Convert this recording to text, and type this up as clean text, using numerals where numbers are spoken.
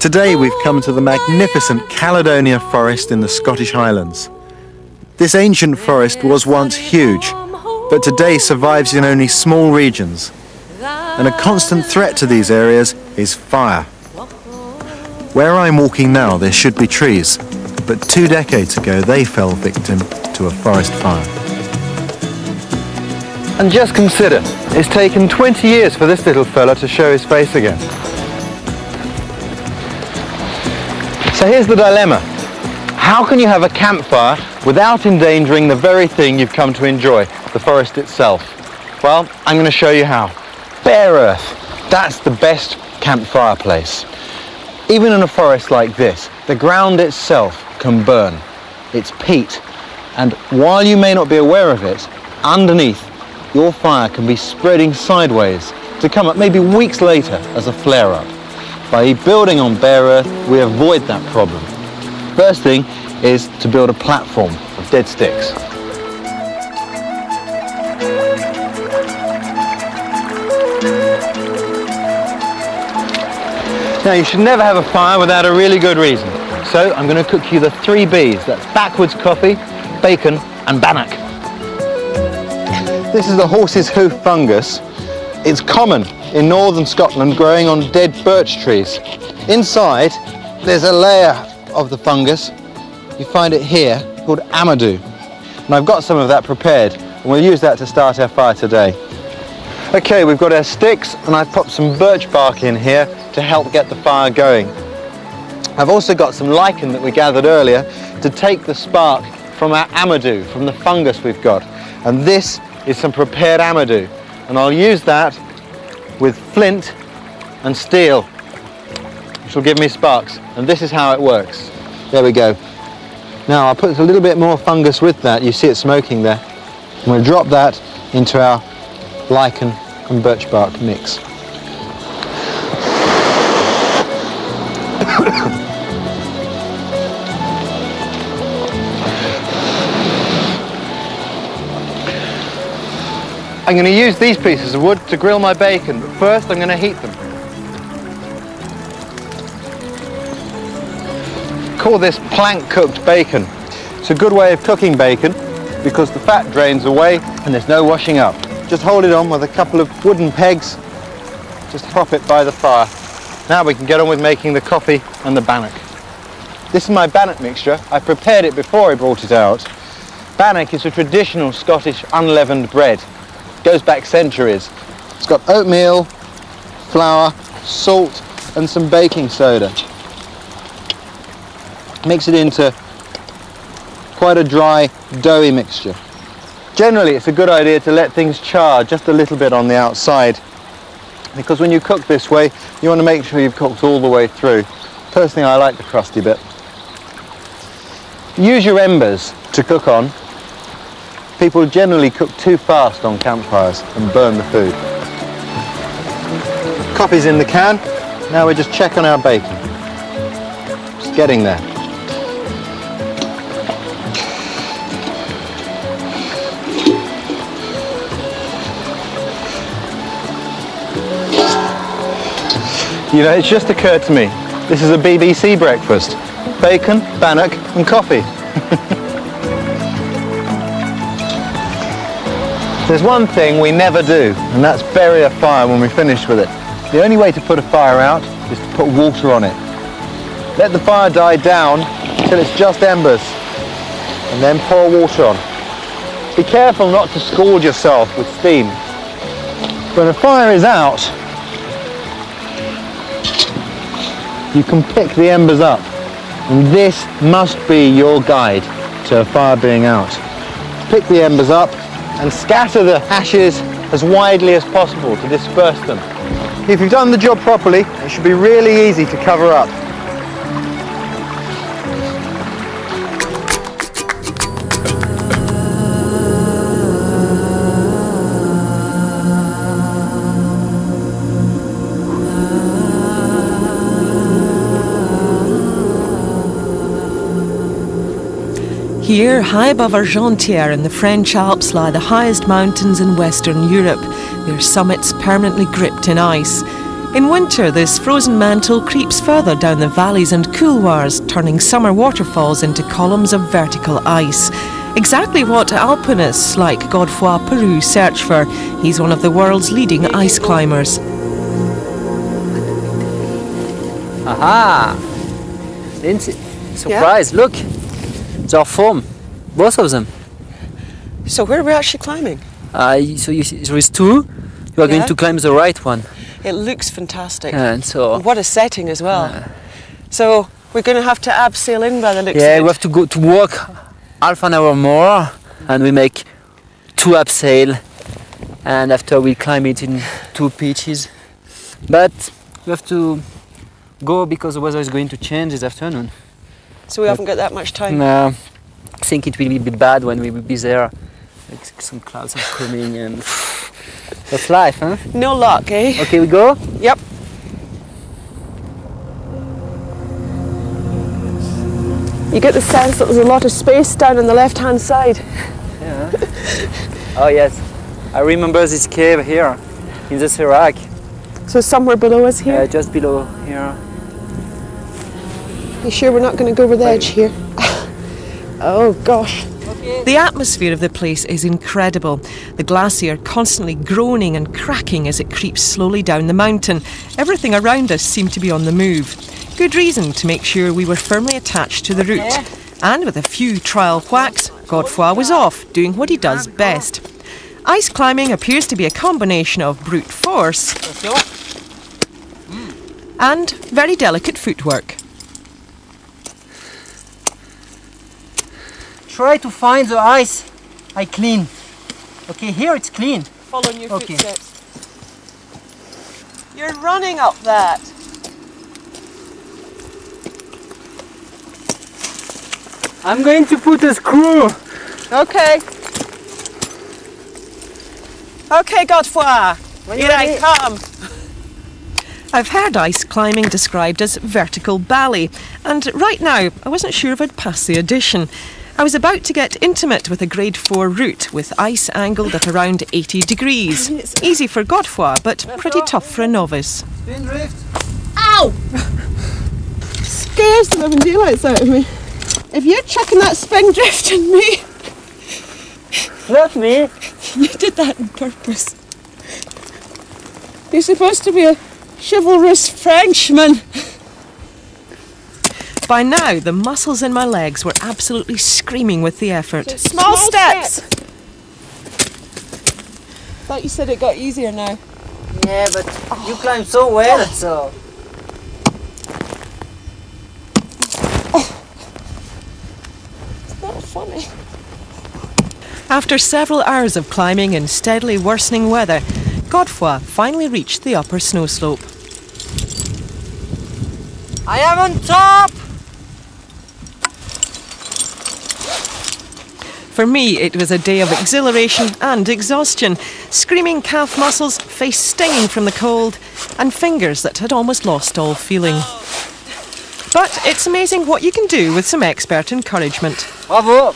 Today we've come to the magnificent Caledonia forest in the Scottish Highlands. This ancient forest was once huge, but today survives in only small regions. And a constant threat to these areas is fire. Where I'm walking now there should be trees, but 2 decades ago they fell victim to a forest fire. And just consider, it's taken 20 years for this little fella to show his face again. So here's the dilemma. How can you have a campfire without endangering the very thing you've come to enjoy, the forest itself? Well, I'm going to show you how. Bare earth, that's the best campfire place. Even in a forest like this, the ground itself can burn. It's peat, and while you may not be aware of it, underneath your fire can be spreading sideways to come up maybe weeks later as a flare-up. By building on bare earth, we avoid that problem. First thing is to build a platform of dead sticks. Now you should never have a fire without a really good reason. So I'm going to cook you the 3 Bs. That's backwards coffee, bacon and bannock. This is the horse's hoof fungus. It's common in northern Scotland, growing on dead birch trees. Inside there's a layer of the fungus. You find it here, called amadou. And I've got some of that prepared, and we'll use that to start our fire today. Okay, we've got our sticks, and I've popped some birch bark in here to help get the fire going. I've also got some lichen that we gathered earlier to take the spark from our amadou, from the fungus we've got. And this is some prepared amadou, and I'll use that with flint and steel, which will give me sparks. And this is how it works. There we go. Now I'll put a little bit more fungus with that. You see it smoking there. I'm going to drop that into our lichen and birch bark mix. I'm going to use these pieces of wood to grill my bacon, but first I'm going to heat them. Call this plank cooked bacon. It's a good way of cooking bacon because the fat drains away and there's no washing up. Just hold it on with a couple of wooden pegs, just prop it by the fire. Now we can get on with making the coffee and the bannock. This is my bannock mixture. I prepared it before I brought it out. Bannock is a traditional Scottish unleavened bread. Goes back centuries. It's got oatmeal, flour, salt and some baking soda. Mix it into quite a dry, doughy mixture. Generally it's a good idea to let things char just a little bit on the outside, because when you cook this way you want to make sure you've cooked all the way through. Personally I like the crusty bit. Use your embers to cook on. People generally cook too fast on campfires and burn the food. Coffee's in the can. Now we just check on our bacon. Just getting there. You know, it's just occurred to me, this is a BBC breakfast. Bacon, bannock and coffee. There's one thing we never do, and that's bury a fire when we're finished with it. The only way to put a fire out is to put water on it. Let the fire die down until it's just embers, and then pour water on. Be careful not to scald yourself with steam. When a fire is out, you can pick the embers up, and this must be your guide to a fire being out. Pick the embers up and scatter the ashes as widely as possible to disperse them. If you've done the job properly, it should be really easy to cover up. Here, high above Argentière in the French Alps lie the highest mountains in Western Europe, their summits permanently gripped in ice. In winter, this frozen mantle creeps further down the valleys and couloirs, turning summer waterfalls into columns of vertical ice. Exactly what alpinists like Godefroy Peru search for. He's one of the world's leading ice climbers. Aha! Lindsay, surprise, look! They're foam, both of them. So where are we actually climbing? So you see, there is two. You are going to climb the right one. It looks fantastic. And so... What a setting as well. So we're going to have to abseil in by the looks of it. Yeah, we have to go to walk half an hour more, and we make 2 abseil, and after we climb it in 2 pitches. But we have to go because the weather is going to change this afternoon. So we haven't got that much time. No, I think it will be bad when we will be there. Like some clouds are coming and... That's life, huh? No luck, eh? Okay, we go? Yep. You get the sense that there's a lot of space down on the left-hand side. Yeah. Oh yes, I remember this cave here in the Serac. So somewhere below us here? Just below here. You sure we're not going to go over the edge here? Oh gosh. The atmosphere of the place is incredible. The glacier constantly groaning and cracking as it creeps slowly down the mountain. Everything around us seemed to be on the move. Good reason to make sure we were firmly attached to the route. And with a few trial whacks, Godefroy was off, doing what he does best. Ice climbing appears to be a combination of brute force and very delicate footwork. Try to find the ice I clean. Okay, here it's clean. Following your footsteps. You're running up that. I'm going to put a screw. Okay. Okay, Godefroy. Here I come. I've heard ice climbing described as vertical ballet, and right now I wasn't sure if I'd pass the audition. I was about to get intimate with a grade 4 route with ice angled at around 80 degrees. Easy for Godefroy, but pretty tough for a novice. Spin drift. Ow! Scares the living daylights out of me. If you're chucking that spin drift in me... Not me. You did that on purpose. You're supposed to be a chivalrous Frenchman. By now, the muscles in my legs were absolutely screaming with the effort. Small steps. Thought you said it got easier now. Yeah, but you climb so well, so... It's not funny. After several hours of climbing in steadily worsening weather, Godefroy finally reached the upper snow slope. I am on top! For me, it was a day of exhilaration and exhaustion, screaming calf muscles, face stinging from the cold, and fingers that had almost lost all feeling. But it's amazing what you can do with some expert encouragement. Bravo!